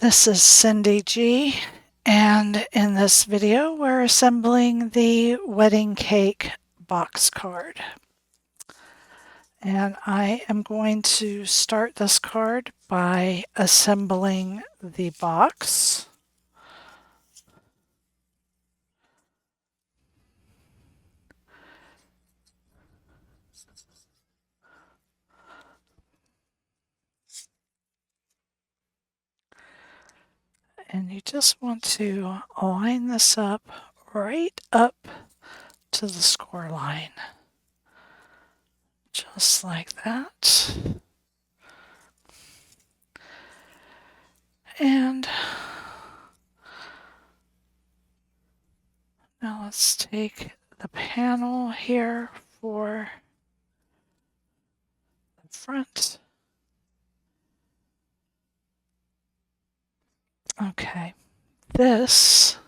This is Cyndy G, and in this video we're assembling the wedding cake box card. And I am going to start this card by assembling the box. And you just want to line this up right up to the score line. Just like that. And now let's take the panel here for the front. Okay, this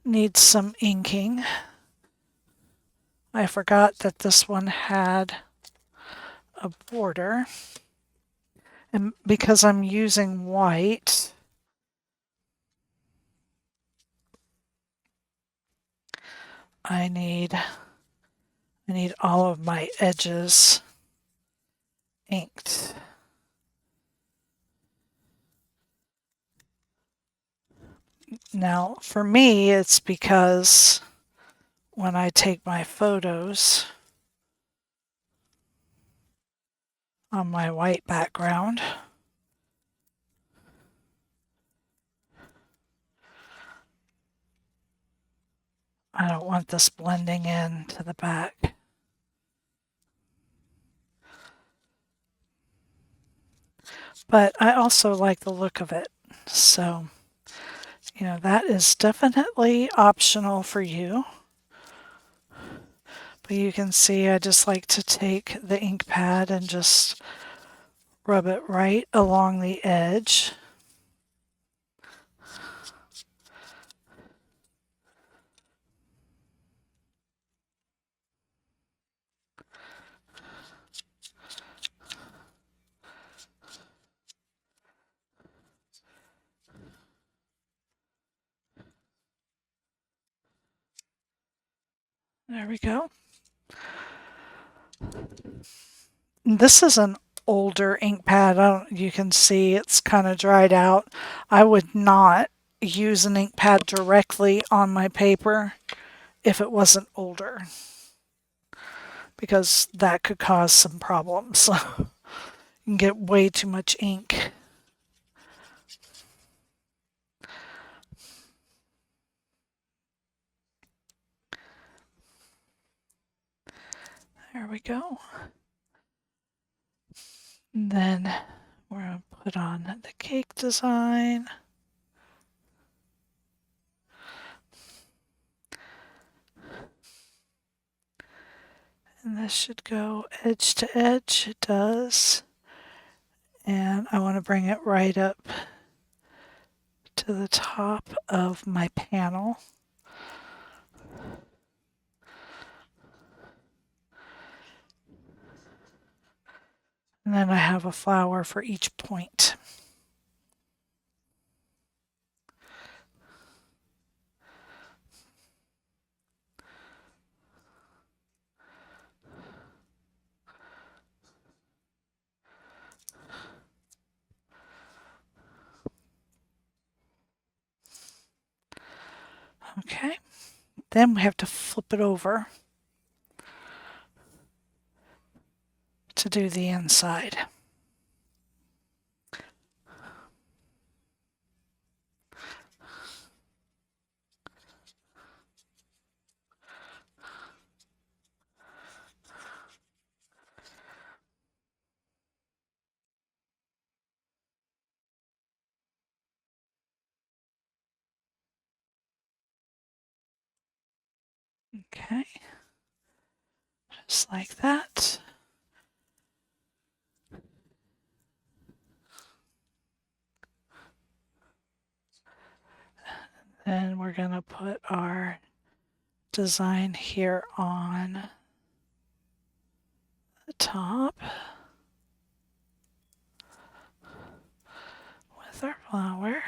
needs some inking. I forgot that this one had a border, and because I'm using white, I need all of my edges inked. Now, for me, it's because when I take my photos on my white background, I don't want this blending in to the back. But I also like the look of it, so you know, that is definitely optional for you. But you can see I just like to take the ink pad and just rub it right along the edge. There we go. This is an older ink pad. You can see it's kind of dried out. I would not use an ink pad directly on my paper if it wasn't older, because that could cause some problems. You can get way too much ink. There we go. And then we're going to put on the cake design. And this should go edge to edge. It does. And I want to bring it right up to the top of my panel. And then I have a flower for each point. Okay, then we have to flip it over to do the inside. Okay, just like that. Then we're going to put our design here on the top with our flower.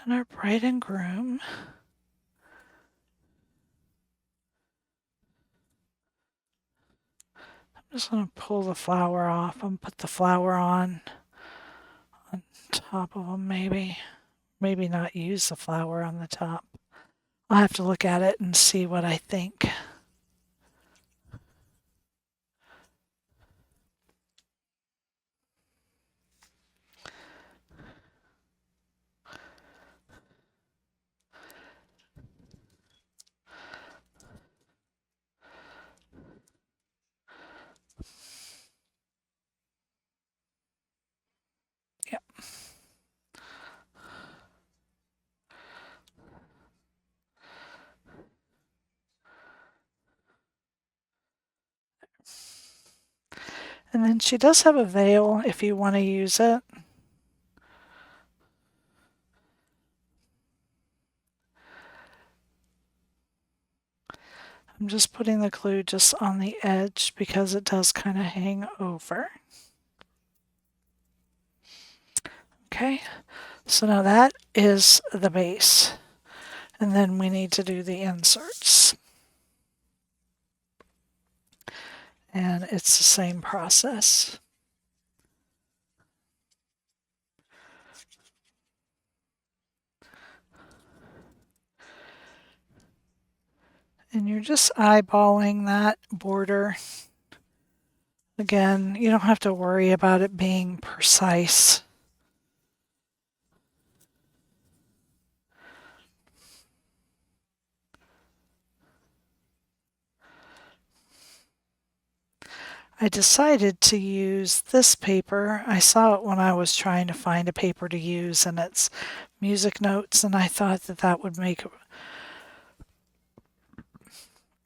And our bride and groom. I'm just going to pull the flower off and put the flower on top of them maybe. Maybe not use the flower on the top. I'll have to look at it and see what I think. Yep. And then she does have a veil if you want to use it. I'm just putting the glue just on the edge because it does kind of hang over. Okay, so now that is the base. And then we need to do the inserts. And it's the same process. And you're just eyeballing that border. Again, you don't have to worry about it being precise. I decided to use this paper. I saw it when I was trying to find a paper to use, and it's music notes, and I thought that that would make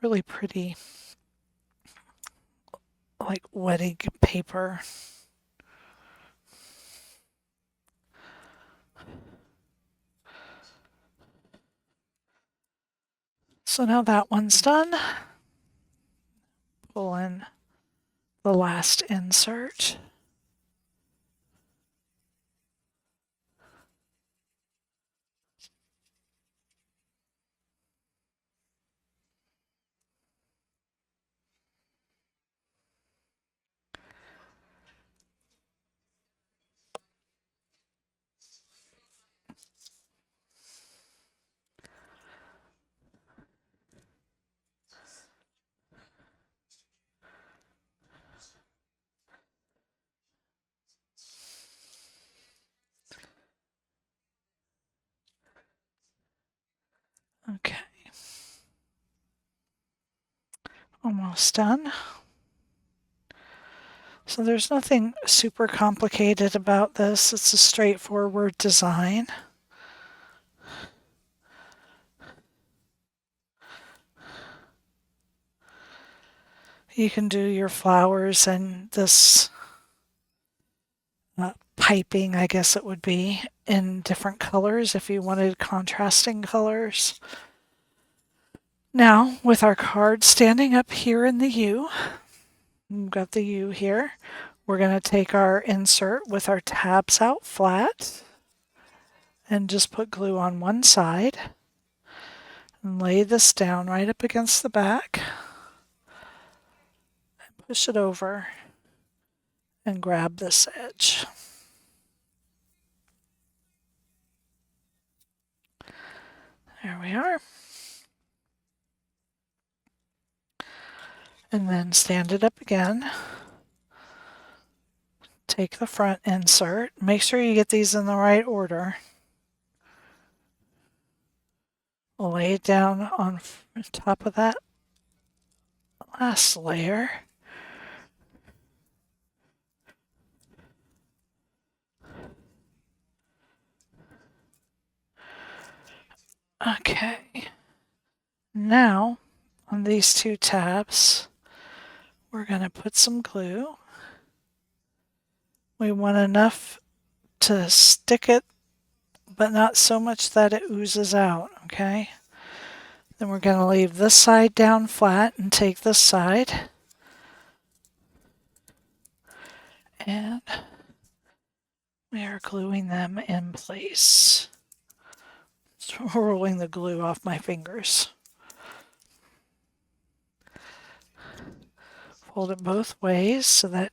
really pretty, like wedding paper. So now that one's done. Pull in the last insert. Okay. Almost done. So there's nothing super complicated about this. It's a straightforward design. You can do your flowers and this piping, I guess it would be, in different colors if you wanted contrasting colors. Now, with our card standing up here in the U, we've got the U here. We're going to take our insert with our tabs out flat and just put glue on one side and lay this down right up against the back and push it over and grab this edge. There we are. And then stand it up again. Take the front insert. Make sure you get these in the right order. Lay it down on top of that last layer. Okay. Now, on these two tabs, we're going to put some glue. We want enough to stick it, but not so much that it oozes out, okay? Then we're going to leave this side down flat and take this side. And we are gluing them in place. So rolling the glue off my fingers. Fold it both ways so that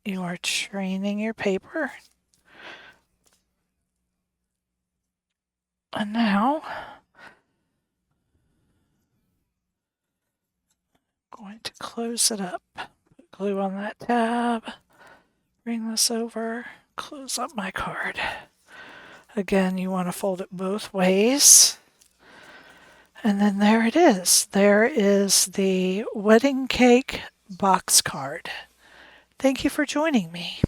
you are training your paper. And now I'm going to close it up. Put glue on that tab. Bring this over. Close up my card. Again, you want to fold it both ways. And then there it is. There is the wedding cake box card. Thank you for joining me.